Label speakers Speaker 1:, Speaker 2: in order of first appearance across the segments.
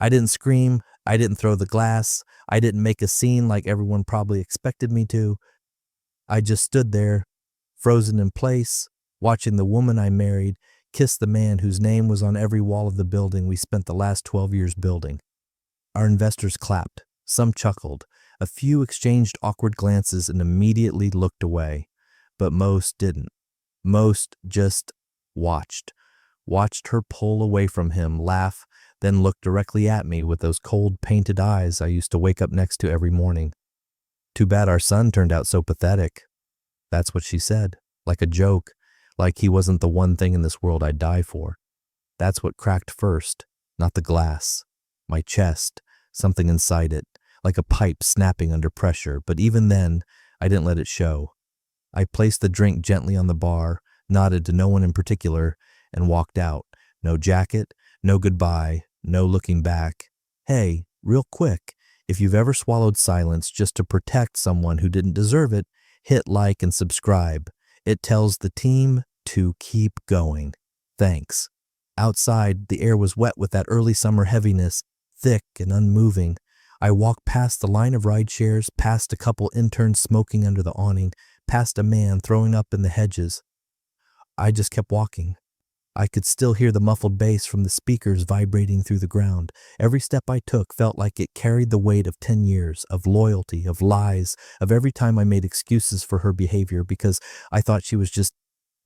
Speaker 1: I didn't scream, I didn't throw the glass, I didn't make a scene like everyone probably expected me to. I just stood there, frozen in place, watching the woman I married kiss the man whose name was on every wall of the building we spent the last 12 years building. Our investors clapped, some chuckled, a few exchanged awkward glances and immediately looked away, but most didn't. Most just watched. Watched her pull away from him, laugh, then look directly at me with those cold, painted eyes I used to wake up next to every morning. Too bad our son turned out so pathetic. That's what she said, like a joke, like he wasn't the one thing in this world I'd die for. That's what cracked first, not the glass. My chest, something inside it, like a pipe snapping under pressure, but even then, I didn't let it show. I placed the drink gently on the bar, nodded to no one in particular, and walked out. No jacket, no goodbye, no looking back. Hey, real quick, if you've ever swallowed silence just to protect someone who didn't deserve it, hit like and subscribe. It tells the team to keep going. Thanks. Outside, the air was wet with that early summer heaviness, thick and unmoving. I walked past the line of ride shares, past a couple interns smoking under the awning, past a man throwing up in the hedges. I just kept walking. I could still hear the muffled bass from the speakers vibrating through the ground. Every step I took felt like it carried the weight of 10 years, of loyalty, of lies, of every time I made excuses for her behavior because I thought she was just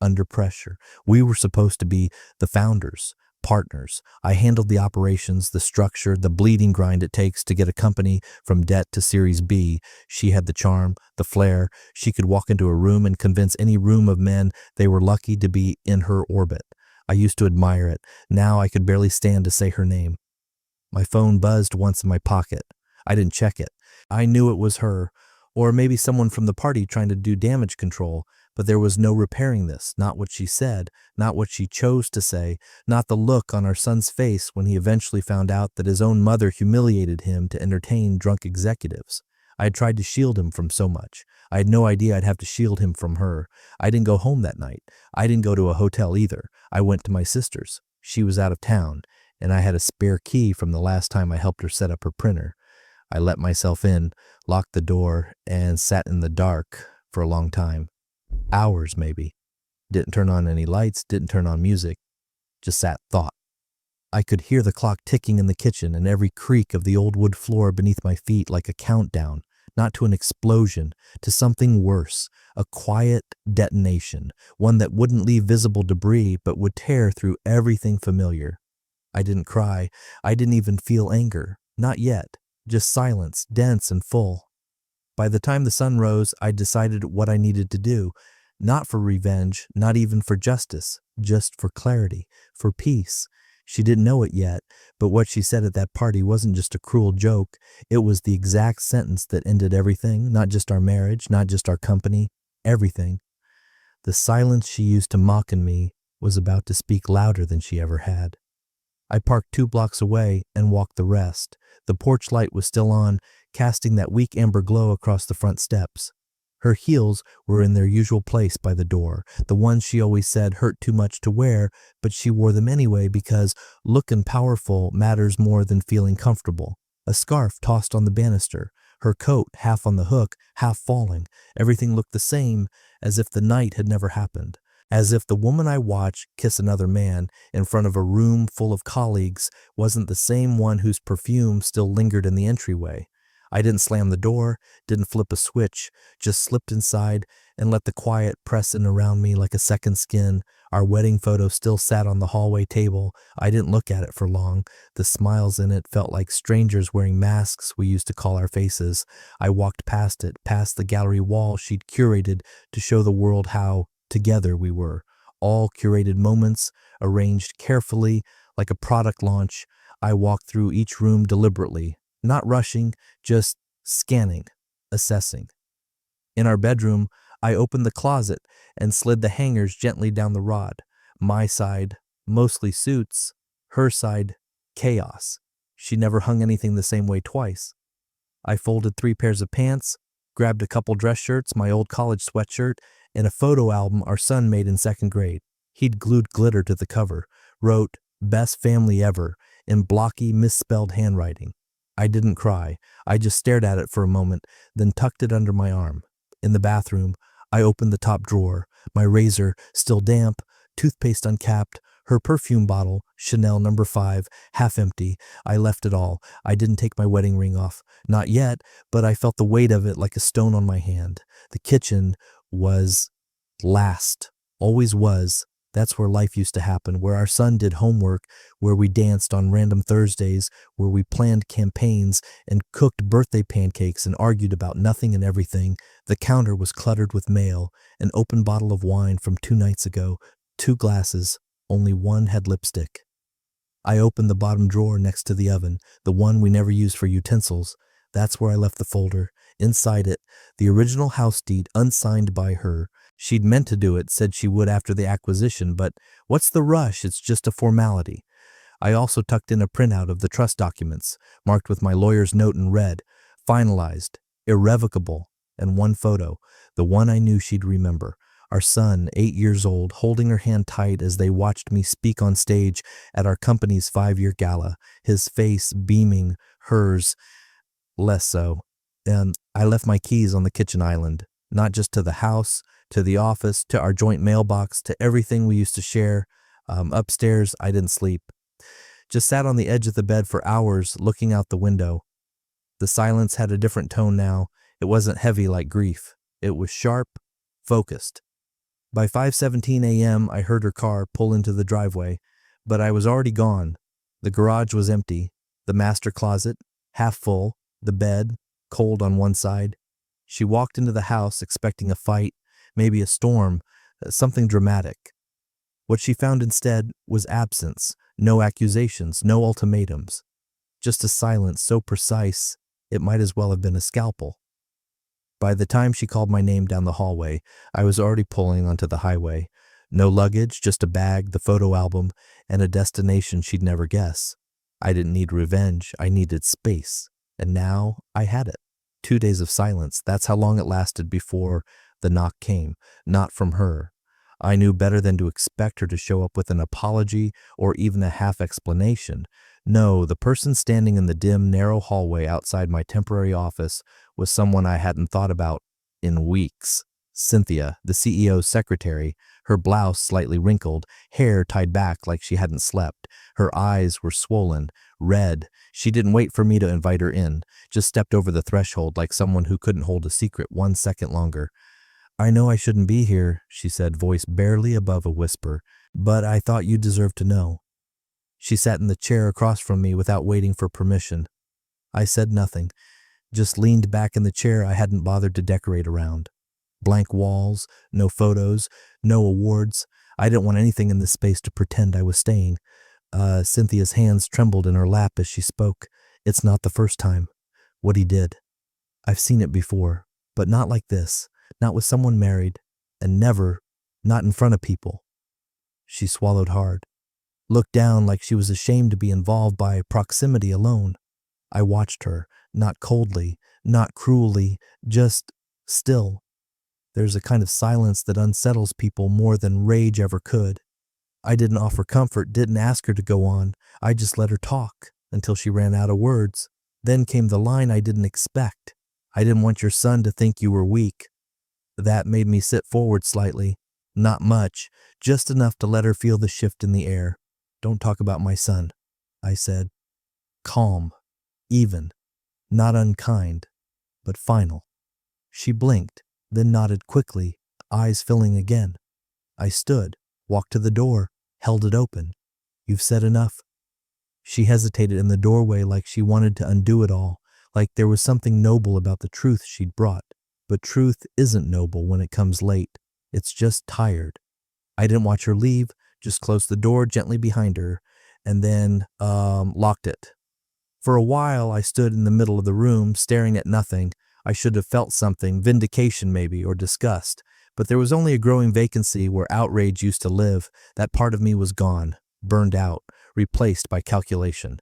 Speaker 1: under pressure. We were supposed to be the founders, partners. I handled the operations, the structure, the bleeding grind it takes to get a company from debt to Series B. She had the charm, the flair. She could walk into a room and convince any room of men they were lucky to be in her orbit. I used to admire it. Now I could barely stand to say her name. My phone buzzed once in my pocket. I didn't check it. I knew it was her, or maybe someone from the party trying to do damage control, but there was no repairing this, not what she said, not what she chose to say, not the look on our son's face when he eventually found out that his own mother humiliated him to entertain drunk executives. I had tried to shield him from so much. I had no idea I'd have to shield him from her. I didn't go home that night. I didn't go to a hotel either. I went to my sister's. She was out of town, and I had a spare key from the last time I helped her set up her printer. I let myself in, locked the door, and sat in the dark for a long time. Hours, maybe. Didn't turn on any lights, didn't turn on music. Just sat thought. I could hear the clock ticking in the kitchen and every creak of the old wood floor beneath my feet like a countdown, not to an explosion, to something worse, a quiet detonation, one that wouldn't leave visible debris but would tear through everything familiar. I didn't cry. I didn't even feel anger. Not yet. Just silence, dense and full. By the time the sun rose, I decided what I needed to do. Not for revenge, not even for justice, just for clarity, for peace. She didn't know it yet, but what she said at that party wasn't just a cruel joke. It was the exact sentence that ended everything, not just our marriage, not just our company, everything. The silence she used to mock in me was about to speak louder than she ever had. I parked 2 blocks away and walked the rest. The porch light was still on, casting that weak amber glow across the front steps. Her heels were in their usual place by the door, the ones she always said hurt too much to wear, but she wore them anyway because looking powerful matters more than feeling comfortable. A scarf tossed on the banister, her coat half on the hook, half falling. Everything looked the same, as if the night had never happened. As if the woman I watched kiss another man in front of a room full of colleagues wasn't the same one whose perfume still lingered in the entryway. I didn't slam the door, didn't flip a switch, just slipped inside and let the quiet press in around me like a second skin. Our wedding photo still sat on the hallway table. I didn't look at it for long. The smiles in it felt like strangers wearing masks we used to call our faces. I walked past it, past the gallery wall she'd curated to show the world how together we were. All curated moments, arranged carefully like a product launch. I walked through each room deliberately, not rushing, just scanning, assessing. In our bedroom, I opened the closet and slid the hangers gently down the rod. My side, mostly suits. Her side, chaos. She never hung anything the same way twice. I folded 3 pairs of pants, grabbed a couple dress shirts, my old college sweatshirt, and a photo album our son made in 2nd grade. He'd glued glitter to the cover, wrote, "Best family ever," in blocky, misspelled handwriting. I didn't cry. I just stared at it for a moment, then tucked it under my arm. In the bathroom, I opened the top drawer, my razor still damp, toothpaste uncapped, her perfume bottle, Chanel No. 5, half empty. I left it all. I didn't take my wedding ring off. Not yet, but I felt the weight of it like a stone on my hand. The kitchen was last. Always was. That's where life used to happen, where our son did homework, where we danced on random Thursdays, where we planned campaigns and cooked birthday pancakes and argued about nothing and everything. The counter was cluttered with mail, an open bottle of wine from 2 nights ago, 2 glasses, only one had lipstick. I opened the bottom drawer next to the oven, the one we never used for utensils. That's where I left the folder. Inside it, the original house deed unsigned by her. She'd meant to do it, said she would after the acquisition, but what's the rush? It's just a formality. I also tucked in a printout of the trust documents, marked with my lawyer's note in red, finalized, irrevocable, and one photo, the one I knew she'd remember. Our son, 8 years old, holding her hand tight as they watched me speak on stage at our company's 5-year gala, his face beaming, hers less so. And I left my keys on the kitchen island, not just to the house, to the office, to our joint mailbox, to everything we used to share. Upstairs, I didn't sleep. Just sat on the edge of the bed for hours, looking out the window. The silence had a different tone now. It wasn't heavy like grief. It was sharp, focused. By 5:17 a.m., I heard her car pull into the driveway, but I was already gone. The garage was empty, the master closet, half full, the bed, cold on one side. She walked into the house expecting a fight, maybe a storm, something dramatic. What she found instead was absence, no accusations, no ultimatums. Just a silence so precise, it might as well have been a scalpel. By the time she called my name down the hallway, I was already pulling onto the highway. No luggage, just a bag, the photo album, and a destination she'd never guess. I didn't need revenge, I needed space. And now I had it. 2 days of silence, that's how long it lasted before the knock came, not from her. I knew better than to expect her to show up with an apology or even a half explanation. No, the person standing in the dim, narrow hallway outside my temporary office was someone I hadn't thought about in weeks. Cynthia, the CEO's secretary, her blouse slightly wrinkled, hair tied back like she hadn't slept. Her eyes were swollen, red. She didn't wait for me to invite her in, just stepped over the threshold like someone who couldn't hold a secret 1 second longer. "I know I shouldn't be here," she said, voice barely above a whisper, "but I thought you deserved to know." She sat in the chair across from me without waiting for permission. I said nothing, just leaned back in the chair I hadn't bothered to decorate around. Blank walls, no photos, no awards. I didn't want anything in this space to pretend I was staying. Cynthia's hands trembled in her lap as she spoke. "It's not the first time. What he did. I've seen it before, but not like this. Not with someone married, and never, not in front of people." She swallowed hard, looked down like she was ashamed to be involved by proximity alone. I watched her, not coldly, not cruelly, just still. There's a kind of silence that unsettles people more than rage ever could. I didn't offer comfort, didn't ask her to go on. I just let her talk until she ran out of words. Then came the line I didn't expect. "I didn't want your son to think you were weak." That made me sit forward slightly. Not much, just enough to let her feel the shift in the air. "Don't talk about my son," I said. Calm, even, not unkind, but final. She blinked, then nodded quickly, eyes filling again. I stood, walked to the door, held it open. "You've said enough." She hesitated in the doorway like she wanted to undo it all, like there was something noble about the truth she'd brought. But truth isn't noble when it comes late. It's just tired. I didn't watch her leave, just closed the door gently behind her, and then, locked it. For a while, I stood in the middle of the room, staring at nothing. I should have felt something, vindication maybe, or disgust. But there was only a growing vacancy where outrage used to live. That part of me was gone, burned out, replaced by calculation.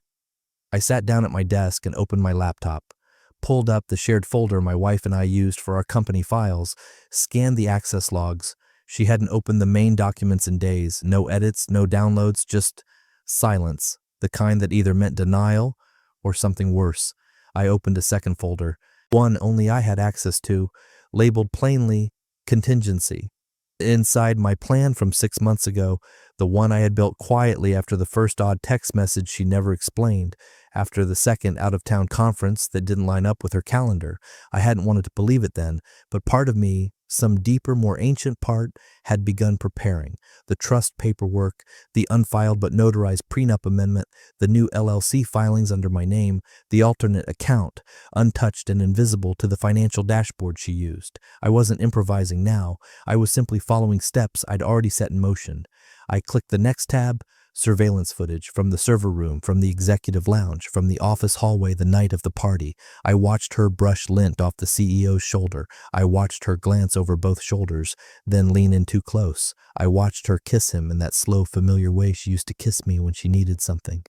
Speaker 1: I sat down at my desk and opened my laptop, pulled up the shared folder my wife and I used for our company files, scanned the access logs. She hadn't opened the main documents in days. No edits, no downloads, just silence. the kind that either meant denial or something worse. I opened a second folder, one only I had access to, labeled plainly contingency. Inside my plan from 6 months ago, the one I had built quietly after the first odd text message she never explained, after the second out-of-town conference that didn't line up with her calendar. I hadn't wanted to believe it then, but part of me, some deeper, more ancient part, had begun preparing. The trust paperwork, the unfiled but notarized prenup amendment, the new LLC filings under my name, the alternate account, untouched and invisible to the financial dashboard she used. I wasn't improvising now. I was simply following steps I'd already set in motion. I clicked the next tab, surveillance footage from the server room, from the executive lounge, from the office hallway the night of the party. I watched her brush lint off the CEO's shoulder. I watched her glance over both shoulders, then lean in too close. I watched her kiss him in that slow, familiar way she used to kiss me when she needed something.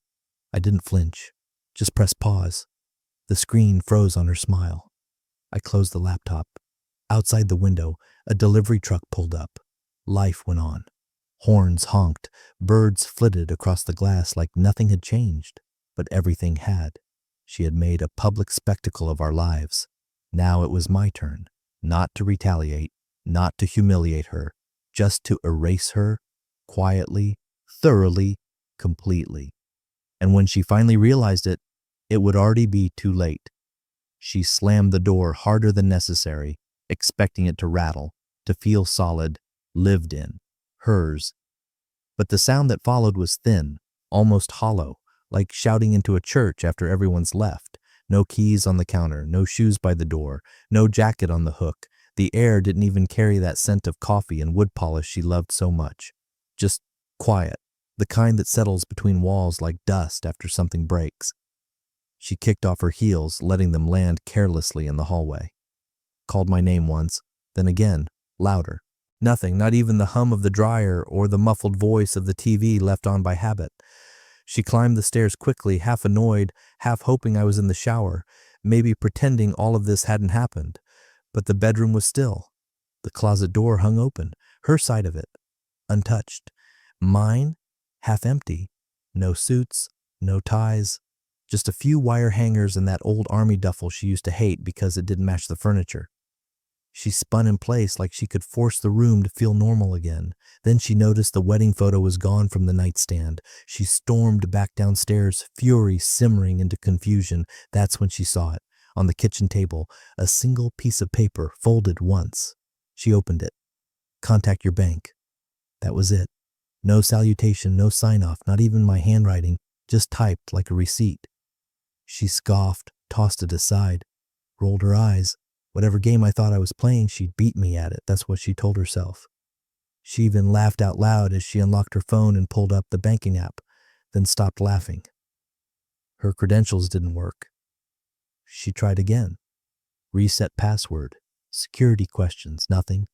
Speaker 1: I didn't flinch, just pressed pause. The screen froze on her smile. I closed the laptop. Outside the window, a delivery truck pulled up. Life went on. Horns honked, birds flitted across the glass like nothing had changed, but everything had. She had made a public spectacle of our lives. Now it was my turn, not to retaliate, not to humiliate her, just to erase her, quietly, thoroughly, completely. And when she finally realized it, it would already be too late. She slammed the door harder than necessary, expecting it to rattle, to feel solid, lived in. Hers. But the sound that followed was thin, almost hollow, like shouting into a church after everyone's left. No keys on the counter, no shoes by the door, no jacket on the hook. The air didn't even carry that scent of coffee and wood polish she loved so much. Just quiet, the kind that settles between walls like dust after something breaks. She kicked off her heels, letting them land carelessly in the hallway. Called my name once, then again, louder. Nothing, not even the hum of the dryer or the muffled voice of the TV left on by habit. She climbed the stairs quickly, half annoyed, half hoping I was in the shower, maybe pretending all of this hadn't happened. But the bedroom was still. The closet door hung open, her side of it, untouched. Mine, half empty. No suits, no ties, just a few wire hangers and that old army duffel she used to hate because it didn't match the furniture. She spun in place like she could force the room to feel normal again. Then she noticed the wedding photo was gone from the nightstand. She stormed back downstairs, fury simmering into confusion. That's when she saw it. On the kitchen table, a single piece of paper folded once. She opened it. Contact your bank. That was it. No salutation, no sign-off, not even my handwriting, just typed like a receipt. She scoffed, tossed it aside, rolled her eyes. Whatever game I thought I was playing, she'd beat me at it. That's what she told herself. She even laughed out loud as she unlocked her phone and pulled up the banking app, then stopped laughing. Her credentials didn't work. She tried again. Reset password. Security questions. Nothing.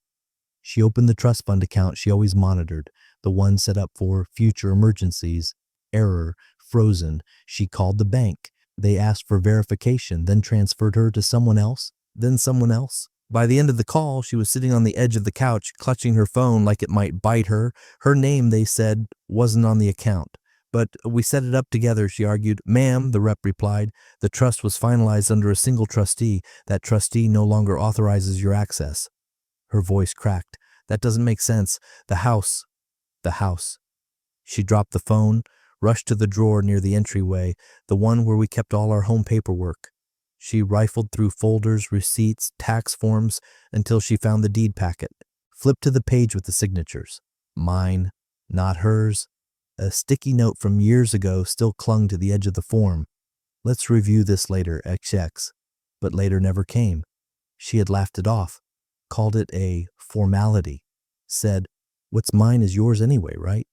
Speaker 1: She opened the trust fund account she always monitored, the one set up for future emergencies. Error. Frozen. She called the bank. They asked for verification, then transferred her to someone else. Then someone else. By the end of the call, she was sitting on the edge of the couch, clutching her phone like it might bite her. Her name, they said, wasn't on the account. But we set it up together, she argued. Ma'am, the rep replied, the trust was finalized under a single trustee. That trustee no longer authorizes your access. Her voice cracked. That doesn't make sense. The house. She dropped the phone, rushed to the drawer near the entryway, the one where we kept all our home paperwork. She rifled through folders, receipts, tax forms, until she found the deed packet. Flipped to the page with the signatures. Mine, not hers. A sticky note from years ago still clung to the edge of the form. Let's review this later, XX. But later never came. She had laughed it off, called it a formality, said, what's mine is yours anyway, right?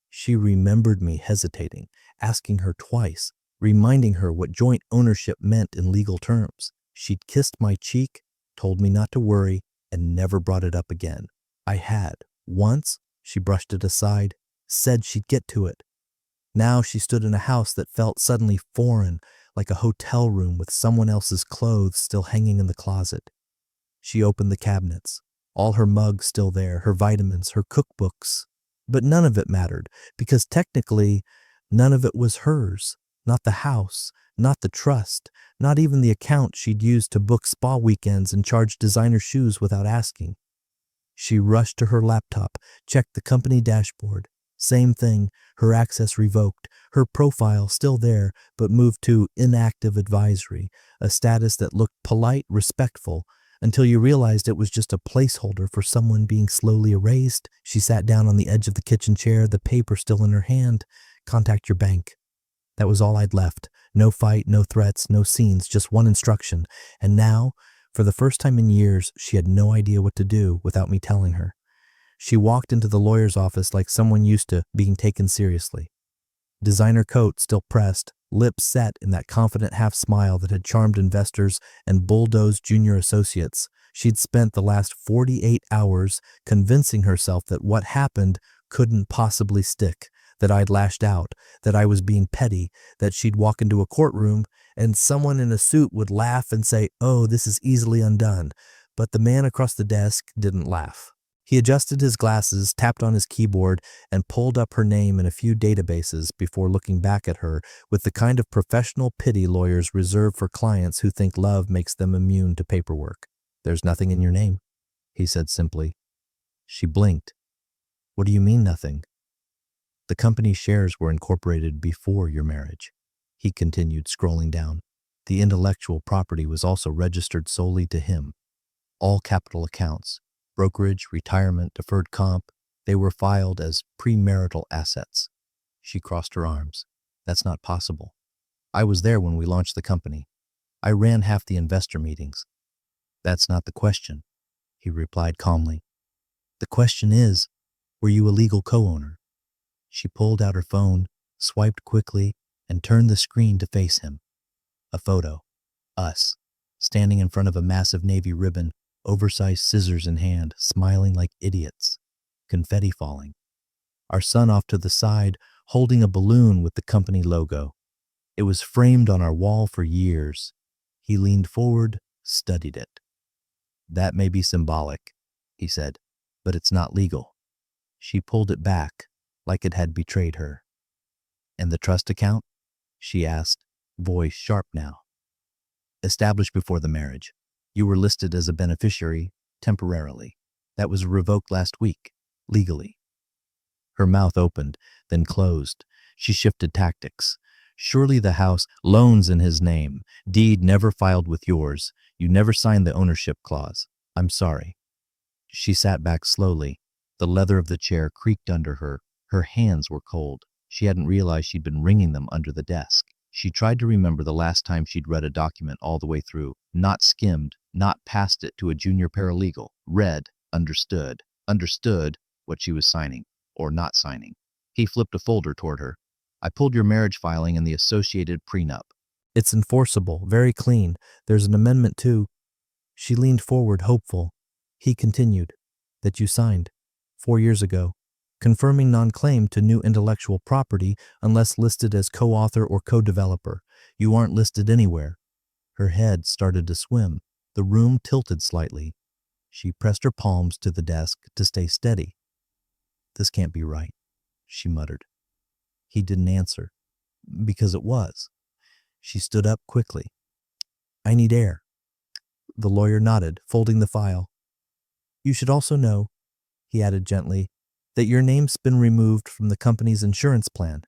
Speaker 1: She remembered me hesitating, asking her twice, reminding her what joint ownership meant in legal terms. She'd kissed my cheek, told me not to worry, and never brought it up again. I had. Once, she brushed it aside, said she'd get to it. Now she stood in a house that felt suddenly foreign, like a hotel room with someone else's clothes still hanging in the closet. She opened the cabinets, all her mugs still there, her vitamins, her cookbooks. But none of it mattered, because technically, None of it was hers. Not the house, not the trust, not even the account she'd used to book spa weekends and charge designer shoes without asking. She rushed to her laptop, checked the company dashboard. Same thing, her access revoked, her profile still there, but moved to inactive advisory, a status that looked polite, respectful, until you realized it was just a placeholder for someone being slowly erased. She sat down on the edge of the kitchen chair, the paper still in her hand. Contact your bank. That was all I'd left. No fight, no threats, no scenes, just one instruction. And now, for the first time in years, she had no idea what to do without me telling her. She walked into the lawyer's office like someone used to being taken seriously. Designer coat still pressed, lips set in that confident half smile that had charmed investors and bulldozed junior associates. She'd spent the last 48 hours convincing herself that what happened couldn't possibly stick, that I'd lashed out, that I was being petty, that she'd walk into a courtroom and someone in a suit would laugh and say, "Oh, this is easily undone." But the man across the desk didn't laugh. He adjusted his glasses, tapped on his keyboard, and pulled up her name in a few databases before looking back at her with the kind of professional pity lawyers reserve for clients who think love makes them immune to paperwork. "There's nothing in your name," he said simply. She blinked. "What do you mean nothing?" "The company's shares were incorporated before your marriage," he continued, scrolling down. "The intellectual property was also registered solely to him. All capital accounts, brokerage, retirement, deferred comp, they were filed as premarital assets." She crossed her arms. "That's not possible. I was there when we launched the company. I ran half the investor meetings." "That's not the question," he replied calmly. "The question is, were you a legal co-owner?" She pulled out her phone, swiped quickly, and turned the screen to face him. A photo. Us, standing in front of a massive navy ribbon, oversized scissors in hand, smiling like idiots. Confetti falling. Our son off to the side, holding a balloon with the company logo. It was framed on our wall for years. He leaned forward, studied it. "That may be symbolic," he said, "but it's not legal." She pulled it back, like it had betrayed her. "And the trust account?" she asked, voice sharp now. "Established before the marriage. You were listed as a beneficiary temporarily. That was revoked last week, legally." Her mouth opened, then closed. She shifted tactics. "Surely the house, loans in his name, deed never filed with yours. You never signed the ownership clause. I'm sorry." She sat back slowly. The leather of the chair creaked under her. Her hands were cold. She hadn't realized she'd been wringing them under the desk. She tried to remember the last time she'd read a document all the way through, not skimmed, not passed it to a junior paralegal, read, understood what she was signing, or not signing. He flipped a folder toward her. "I pulled your marriage filing and the associated prenup. It's enforceable, very clean. There's an amendment too." She leaned forward, hopeful. He continued, "That you signed 4 years ago, confirming non-claim to new intellectual property unless listed as co-author or co-developer. You aren't listed anywhere." Her head started to swim. The room tilted slightly. She pressed her palms to the desk to stay steady. "This can't be right," she muttered. He didn't answer. Because it was. She stood up quickly. "I need air." The lawyer nodded, folding the file. "You should also know," he added gently, "that your name's been removed from the company's insurance plan.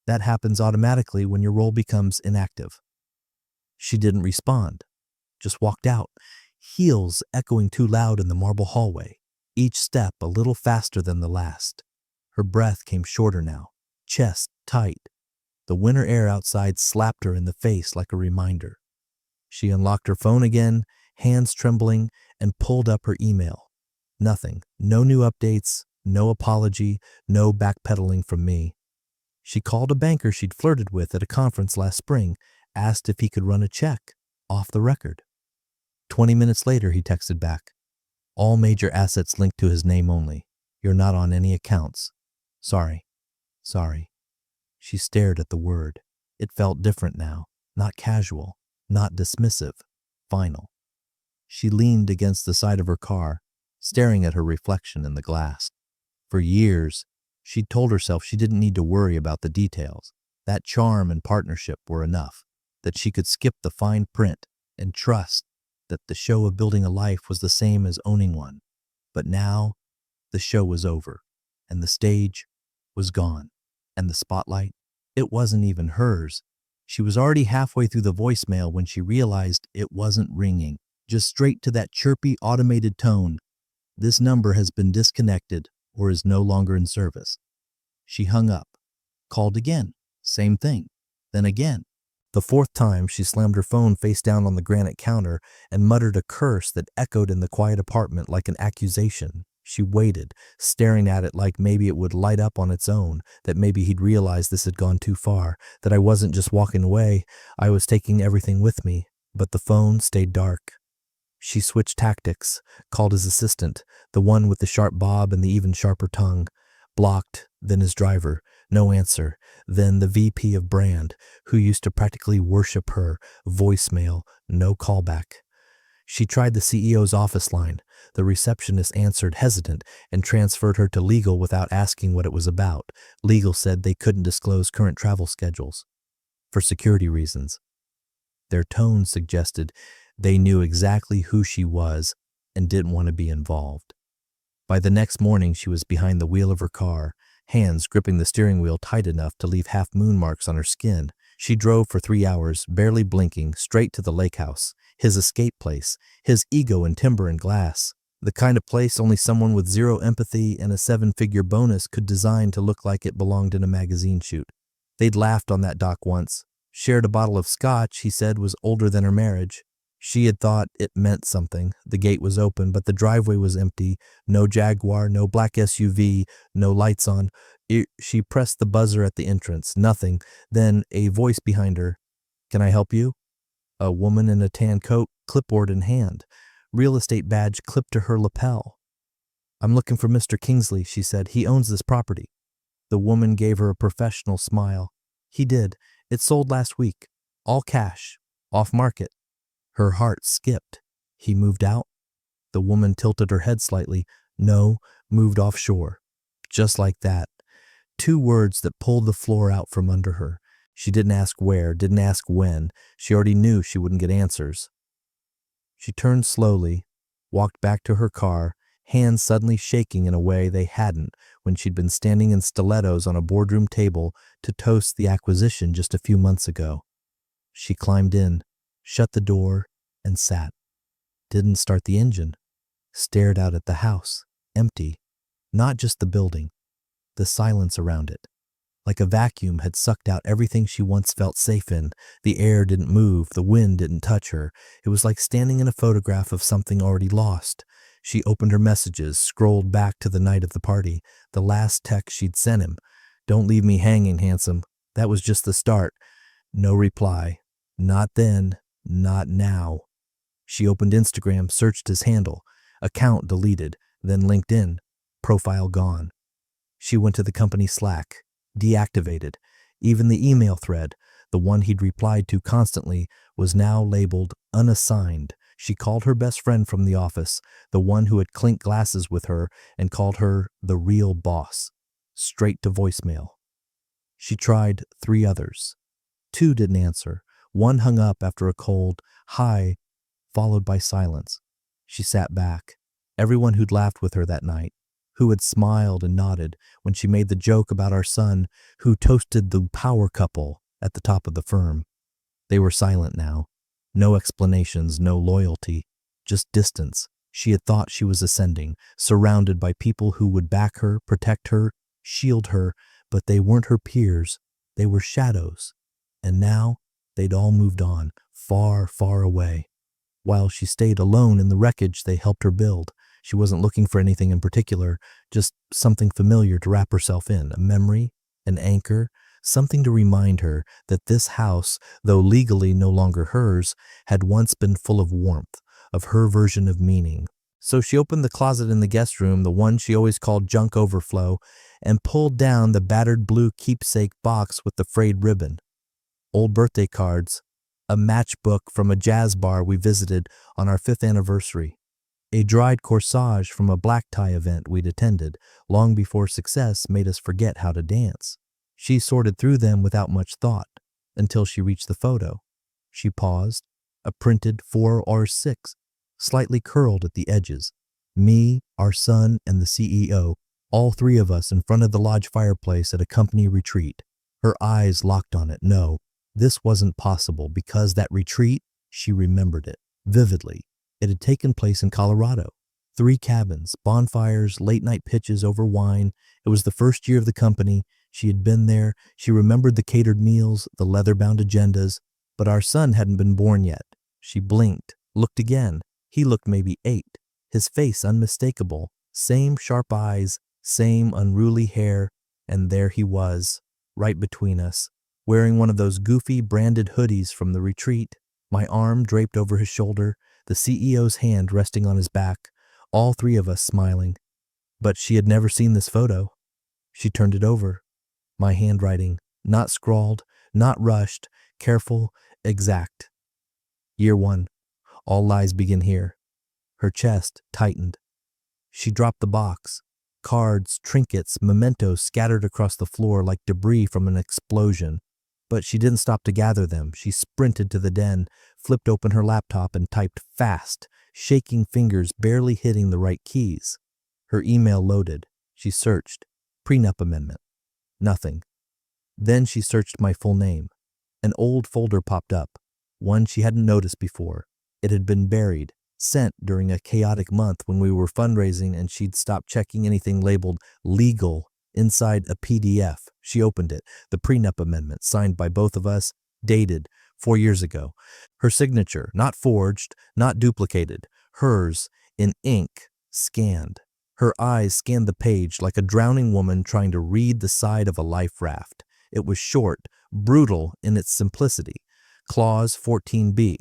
Speaker 1: That happens automatically when your role becomes inactive." She didn't respond, just walked out, heels echoing too loud in the marble hallway, each step a little faster than the last. Her breath came shorter now, chest tight. The winter air outside slapped her in the face like a reminder. She unlocked her phone again, hands trembling, and pulled up her email. Nothing, no new updates, no apology, no backpedaling from me. She called a banker she'd flirted with at a conference last spring, asked if he could run a check, off the record. 20 minutes later, he texted back. "All major assets linked to his name only. You're not on any accounts. Sorry." She stared at the word. It felt different now, not casual, not dismissive, final. She leaned against the side of her car, staring at her reflection in the glass. For years, she'd told herself she didn't need to worry about the details. That charm and partnership were enough, that she could skip the fine print and trust that the show of building a life was the same as owning one. But now the show was over, and the stage was gone, and the spotlight, it wasn't even hers. She was already halfway through the voicemail when she realized it wasn't ringing, just straight to that chirpy automated tone. This number has been disconnected or is no longer in service. She hung up, called again, same thing, then again. The fourth time, she slammed her phone face down on the granite counter and muttered a curse that echoed in the quiet apartment like an accusation. She waited, staring at it like maybe it would light up on its own, that maybe he'd realize this had gone too far, that I wasn't just walking away, I was taking everything with me. But the phone stayed dark. She switched tactics, called his assistant, the one with the sharp bob and the even sharper tongue. Blocked, then his driver, no answer, then the VP of brand, who used to practically worship her, voicemail, no callback. She tried the CEO's office line. The receptionist answered hesitant and transferred her to legal without asking what it was about. Legal said they couldn't disclose current travel schedules for security reasons. Their tone suggested they knew exactly who she was and didn't want to be involved. By the next morning, she was behind the wheel of her car, hands gripping the steering wheel tight enough to leave half-moon marks on her skin. She drove for 3 hours, barely blinking, straight to the lake house, his escape place, his ego in timber and glass, the kind of place only someone with zero empathy and a 7-figure bonus could design to look like it belonged in a magazine shoot. They'd laughed on that dock once, shared a bottle of scotch he said was older than her marriage. She had thought it meant something. The gate was open, but the driveway was empty. No Jaguar, no black SUV, no lights on. She pressed the buzzer at the entrance. Nothing. Then a voice behind her. "Can I help you?" A woman in a tan coat, clipboard in hand. Real estate badge clipped to her lapel. "I'm looking for Mr. Kingsley," she said. "He owns this property." The woman gave her a professional smile. "He did. It sold last week. All cash. Off market." Her heart skipped. "He moved out?" The woman tilted her head slightly. "No, moved offshore." Just like that. 2 words that pulled the floor out from under her. She didn't ask where, didn't ask when. She already knew she wouldn't get answers. She turned slowly, walked back to her car, hands suddenly shaking in a way they hadn't when she'd been standing in stilettos on a boardroom table to toast the acquisition just a few months ago. She climbed in, shut the door, and sat. Didn't start the engine. Stared out at the house, empty. Not just the building, the silence around it. Like a vacuum had sucked out everything she once felt safe in. The air didn't move, the wind didn't touch her. It was like standing in a photograph of something already lost. She opened her messages, scrolled back to the night of the party, the last text she'd sent him. "Don't leave me hanging, handsome. That was just the start." No reply. Not then, not now. She opened Instagram, searched his handle. Account deleted, then LinkedIn. Profile gone. She went to the company Slack. Deactivated. Even the email thread, the one he'd replied to constantly, was now labeled unassigned. She called her best friend from the office, the one who had clinked glasses with her, and called her the real boss. Straight to voicemail. She tried 3 others. 2 didn't answer. 1 hung up after a cold "hi," followed by silence. She sat back. Everyone who'd laughed with her that night, who had smiled and nodded when she made the joke about our son, who toasted the power couple at the top of the firm. They were silent now. No explanations, no loyalty, just distance. She had thought she was ascending, surrounded by people who would back her, protect her, shield her, but they weren't her peers. They were shadows. And now they'd all moved on, far, far away. While she stayed alone in the wreckage they helped her build, she wasn't looking for anything in particular, just something familiar to wrap herself in, a memory, an anchor, something to remind her that this house, though legally no longer hers, had once been full of warmth, of her version of meaning. So she opened the closet in the guest room, the one she always called junk overflow, and pulled down the battered blue keepsake box with the frayed ribbon. Old birthday cards, a matchbook from a jazz bar we visited on our 5th anniversary, a dried corsage from a black tie event we'd attended long before success made us forget how to dance. She sorted through them without much thought until she reached the photo. She paused, a printed 4 or 6, slightly curled at the edges. Me, our son, and the CEO, all three of us in front of the lodge fireplace at a company retreat. Her eyes locked on it. No, this wasn't possible because that retreat, she remembered it vividly. It had taken place in Colorado. 3 cabins, bonfires, late-night pitches over wine. It was the first year of the company. She had been there. She remembered the catered meals, the leather-bound agendas. But our son hadn't been born yet. She blinked, looked again. He looked maybe 8. His face unmistakable. Same sharp eyes, same unruly hair. And there he was, right between us, wearing one of those goofy branded hoodies from the retreat, my arm draped over his shoulder, the CEO's hand resting on his back, all three of us smiling. But she had never seen this photo. She turned it over. My handwriting, not scrawled, not rushed, careful, exact. Year 1. All lies begin here. Her chest tightened. She dropped the box. Cards, trinkets, mementos scattered across the floor like debris from an explosion. But she didn't stop to gather them. She sprinted to the den, flipped open her laptop, and typed fast, shaking fingers barely hitting the right keys. Her email loaded. She searched. Prenup amendment. Nothing. Then she searched my full name. An old folder popped up, one she hadn't noticed before. It had been buried, sent during a chaotic month when we were fundraising and she'd stopped checking anything labeled legal inside a PDF. She opened it, the prenup amendment signed by both of us, dated 4 years ago. Her signature, not forged, not duplicated, hers in ink, scanned. Her eyes scanned the page like a drowning woman trying to read the side of a life raft. It was short, brutal in its simplicity. Clause 14b.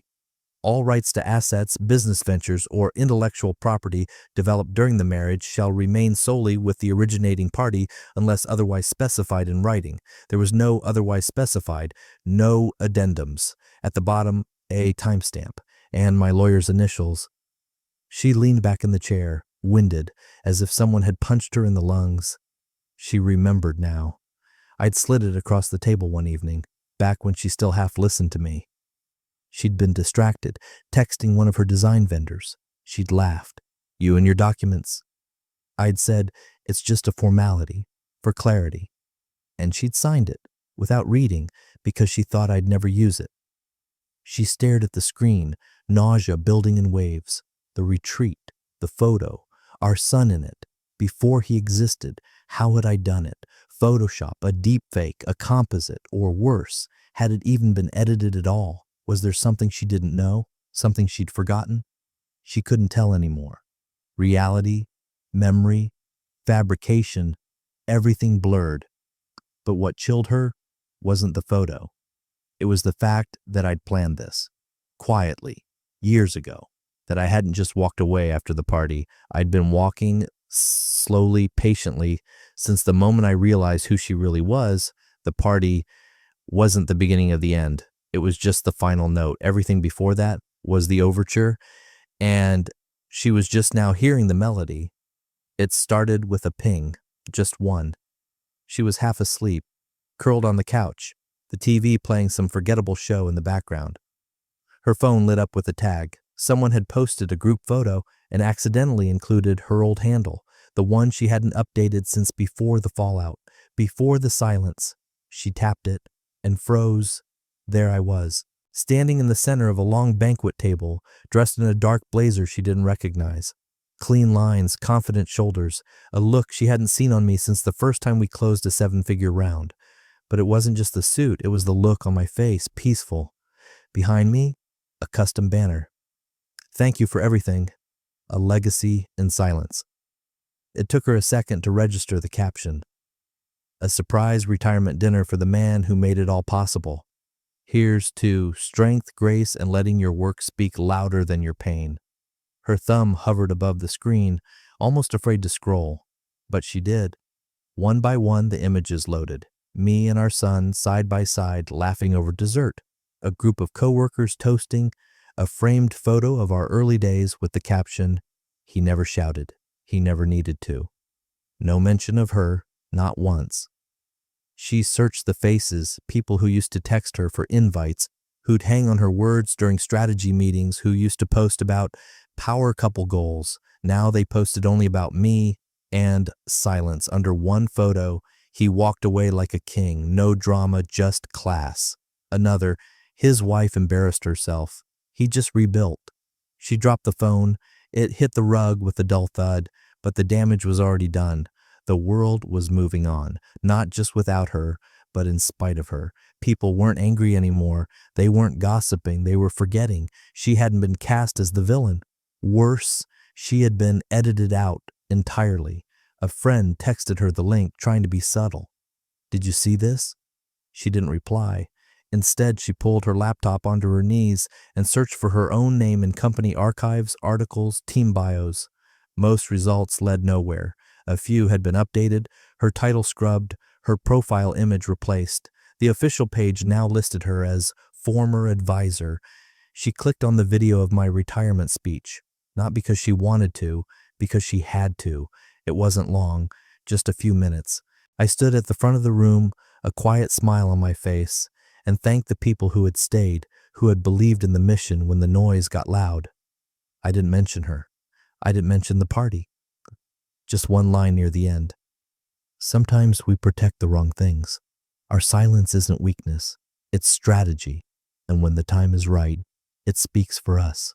Speaker 1: All rights to assets, business ventures, or intellectual property developed during the marriage shall remain solely with the originating party unless otherwise specified in writing. There was no otherwise specified, no addendums. At the bottom, a timestamp, and my lawyer's initials. She leaned back in the chair, winded, as if someone had punched her in the lungs. She remembered now. I'd slid it across the table one evening, back when she still half listened to me. She'd been distracted, texting one of her design vendors. She'd laughed. You and your documents. I'd said, it's just a formality, for clarity. And she'd signed it, without reading, because she thought I'd never use it. She stared at the screen, nausea building in waves. The retreat, the photo, our son in it. Before he existed, how had I done it? Photoshop, a deepfake, a composite, or worse, had it even been edited at all? Was there something she didn't know? Something she'd forgotten? She couldn't tell anymore. Reality, memory, fabrication, everything blurred. But what chilled her wasn't the photo. It was the fact that I'd planned this, quietly, years ago, that I hadn't just walked away after the party. I'd been walking slowly, patiently, since the moment I realized who she really was. The party wasn't the beginning of the end. It was just the final note. Everything before that was the overture, and she was just now hearing the melody. It started with a ping, just one. She was half asleep, curled on the couch, the TV playing some forgettable show in the background. Her phone lit up with a tag. Someone had posted a group photo and accidentally included her old handle, the one she hadn't updated since before the fallout, before the silence. She tapped it and froze. There I was, standing in the center of a long banquet table, dressed in a dark blazer she didn't recognize. Clean lines, confident shoulders, a look she hadn't seen on me since the first time we closed a 7-figure round. But it wasn't just the suit, it was the look on my face, peaceful. Behind me, a custom banner. Thank you for everything. A legacy in silence. It took her a second to register the caption. A surprise retirement dinner for the man who made it all possible. Here's to strength, grace, and letting your work speak louder than your pain. Her thumb hovered above the screen, almost afraid to scroll. But she did. One by one, the images loaded. Me and our son, side by side, laughing over dessert. A group of coworkers toasting. A framed photo of our early days with the caption, "He never shouted. He never needed to." No mention of her, not once. She searched the faces, people who used to text her for invites, who'd hang on her words during strategy meetings, who used to post about power couple goals. Now they posted only about me and silence. Under one photo, he walked away like a king. No drama, just class. Another, his wife embarrassed herself. He just rebuilt. She dropped the phone. It hit the rug with a dull thud, but the damage was already done. The world was moving on, not just without her, but in spite of her. People weren't angry anymore. They weren't gossiping. They were forgetting. She hadn't been cast as the villain. Worse, she had been edited out entirely. A friend texted her the link, trying to be subtle. "Did you see this?" She didn't reply. Instead, she pulled her laptop onto her knees and searched for her own name in company archives, articles, team bios. Most results led nowhere. A few had been updated, her title scrubbed, her profile image replaced. The official page now listed her as former advisor. She clicked on the video of my retirement speech, not because she wanted to, because she had to. It wasn't long, just a few minutes. I stood at the front of the room, a quiet smile on my face, and thanked the people who had stayed, who had believed in the mission when the noise got loud. I didn't mention her. I didn't mention the party. Just one line near the end. Sometimes we protect the wrong things. Our silence isn't weakness, it's strategy. And when the time is right, it speaks for us.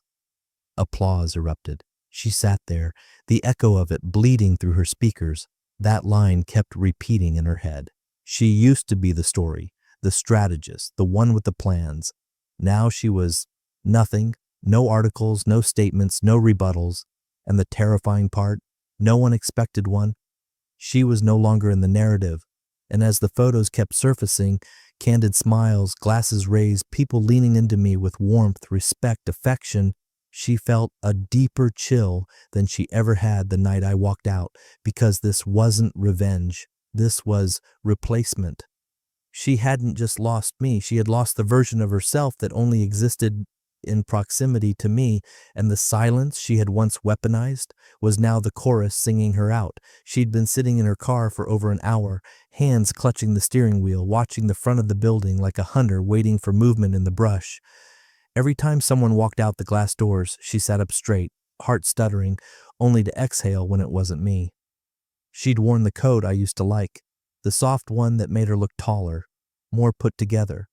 Speaker 1: Applause erupted. She sat there, the echo of it bleeding through her speakers. That line kept repeating in her head. She used to be the story, the strategist, the one with the plans. Now she was nothing, no articles, no statements, no rebuttals. And the terrifying part, no one expected one. She was no longer in the narrative. And as the photos kept surfacing, candid smiles, glasses raised, people leaning into me with warmth, respect, affection, she felt a deeper chill than she ever had the night I walked out, because this wasn't revenge. This was replacement. She hadn't just lost me, she had lost the version of herself that only existed in proximity to me, and the silence she had once weaponized was now the chorus singing her out. She'd been sitting in her car for over an hour, hands clutching the steering wheel, watching the front of the building like a hunter waiting for movement in the brush. Every time someone walked out the glass doors, she sat up straight, heart stuttering, only to exhale when it wasn't me. She'd worn the coat I used to like, the soft one that made her look taller, more put together.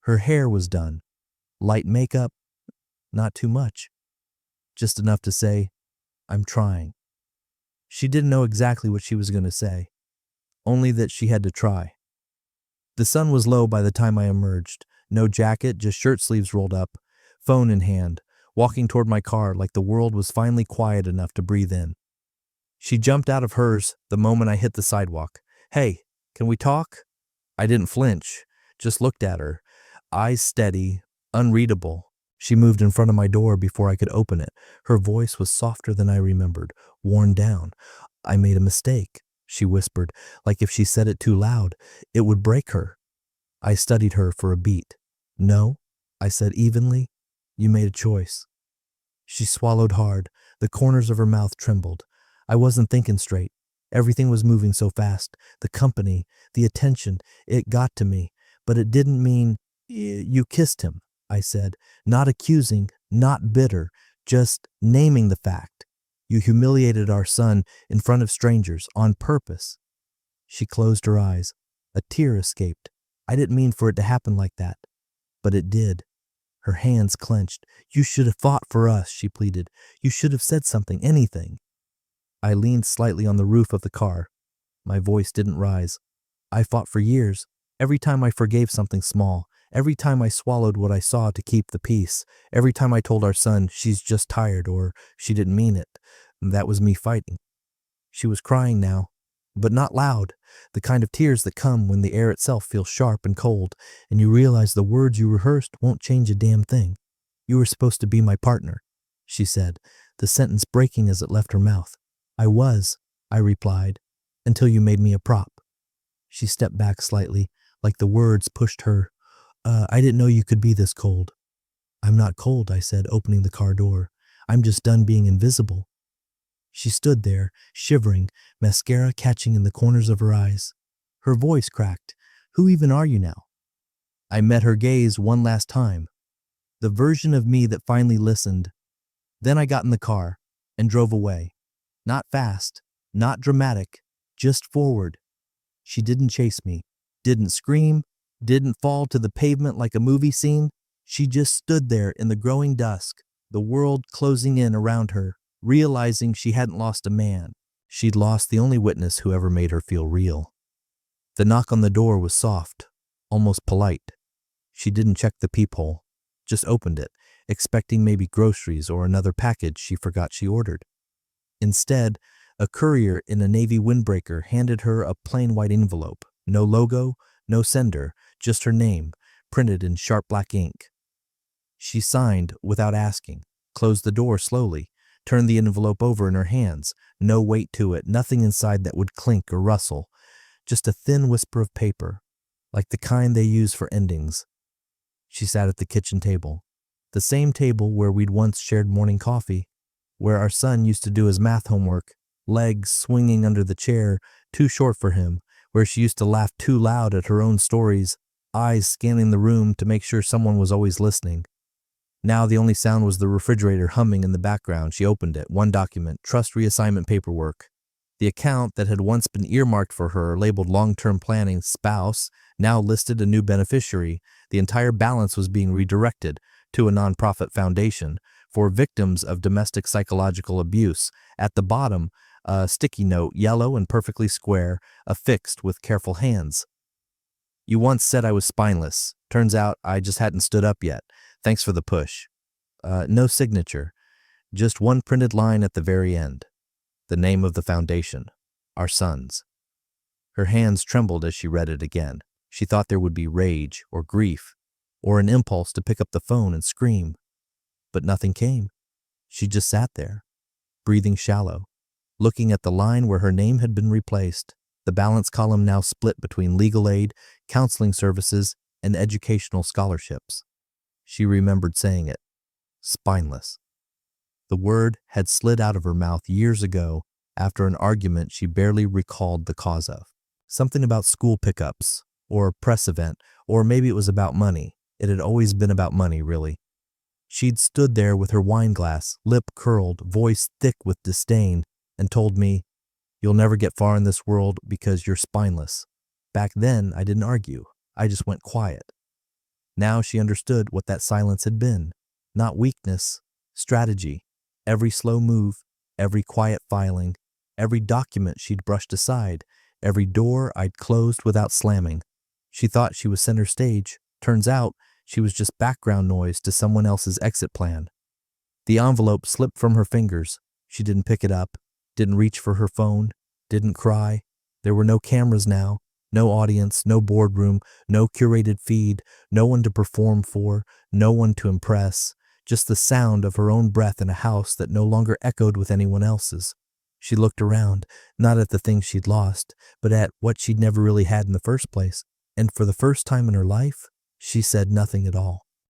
Speaker 1: Her hair was done. Light makeup, not too much. Just enough to say, "I'm trying." She didn't know exactly what she was going to say, only that she had to try. The sun was low by the time I emerged. No jacket, just shirt sleeves rolled up, phone in hand, walking toward my car like the world was finally quiet enough to breathe in. She jumped out of hers the moment I hit the sidewalk. "Hey, can we talk?" I didn't flinch, just looked at her, eyes steady, unreadable. She moved in front of my door before I could open it. Her voice was softer than I remembered, worn down. "I made a mistake," she whispered, like if she said it too loud, it would break her. I studied her for a beat. "No," I said evenly, "you made a choice." She swallowed hard. The corners of her mouth trembled. I wasn't thinking straight. Everything was moving so fast. The company, the attention, it got to me. But it didn't mean, "You kissed him," I said, not accusing, not bitter, just naming the fact. "You humiliated our son in front of strangers on purpose." She closed her eyes. A tear escaped. I didn't mean for it to happen like that, but it did. Her hands clenched. "You should have fought for us," she pleaded. "You should have said something, anything." I leaned slightly on the roof of the car. My voice didn't rise. "I fought for years. Every time I forgave something small. Every time I swallowed what I saw to keep the peace. Every time I told our son, 'She's just tired,' or 'She didn't mean it.' That was me fighting." She was crying now, but not loud. The kind of tears that come when the air itself feels sharp and cold, and you realize the words you rehearsed won't change a damn thing. "You were supposed to be my partner," she said, the sentence breaking as it left her mouth. "I was," I replied, "until you made me a prop." She stepped back slightly, like the words pushed her. I didn't know you could be this cold." "I'm not cold," I said, opening the car door. "I'm just done being invisible." She stood there, shivering, mascara catching in the corners of her eyes. Her voice cracked. Who even are you now? I met her gaze one last time, the version of me that finally listened. Then I got in the car and drove away. Not fast, not dramatic, just forward. She didn't chase me, didn't scream, didn't fall to the pavement like a movie scene. She just stood there in the growing dusk, the world closing in around her, realizing she hadn't lost a man. She'd lost the only witness who ever made her feel real. The knock on the door was soft, almost polite. She didn't check the peephole, just opened it, expecting maybe groceries or another package she forgot she ordered. Instead, a courier in a navy windbreaker handed her a plain white envelope. No logo, no sender, just her name, printed in sharp black ink. She signed without asking, closed the door slowly, turned the envelope over in her hands. No weight to it, nothing inside that would clink or rustle. Just a thin whisper of paper, like the kind they use for endings. She sat at the kitchen table, the same table where we'd once shared morning coffee, where our son used to do his math homework, legs swinging under the chair, too short for him, where she used to laugh too loud at her own stories, eyes scanning the room to make sure someone was always listening. Now the only sound was the refrigerator humming in the background. She opened it, one document, trust reassignment paperwork. The account that had once been earmarked for her, labeled long-term planning spouse, now listed a new beneficiary. The entire balance was being redirected to a nonprofit foundation for victims of domestic psychological abuse. At the bottom, a sticky note, yellow and perfectly square, affixed with careful hands. You once said I was spineless. Turns out I just hadn't stood up yet. Thanks for the push. No signature, just one printed line at the very end. The name of the foundation, our sons. Her hands trembled as she read it again. She thought there would be rage or grief or an impulse to pick up the phone and scream. But nothing came. She just sat there, breathing shallow, looking at the line where her name had been replaced, the balance column now split between legal aid, counseling services, and educational scholarships. She remembered saying it. Spineless. The word had slid out of her mouth years ago after an argument she barely recalled the cause of. Something about school pickups, or a press event, or maybe it was about money. It had always been about money, really. She'd stood there with her wine glass, lip curled, voice thick with disdain, and told me, "You'll never get far in this world because you're spineless." Back then, I didn't argue. I just went quiet. Now she understood what that silence had been. Not weakness, strategy. Every slow move, every quiet filing, every document she'd brushed aside, every door I'd closed without slamming. She thought she was center stage. Turns out, she was just background noise to someone else's exit plan. The envelope slipped from her fingers. She didn't pick it up, didn't reach for her phone, didn't cry. There were no cameras now, no audience, no boardroom, no curated feed, no one to perform for, no one to impress, just the sound of her own breath in a house that no longer echoed with anyone else's. She looked around, not at the things she'd lost, but at what she'd never really had in the first place. And for the first time in her life, she said nothing at all.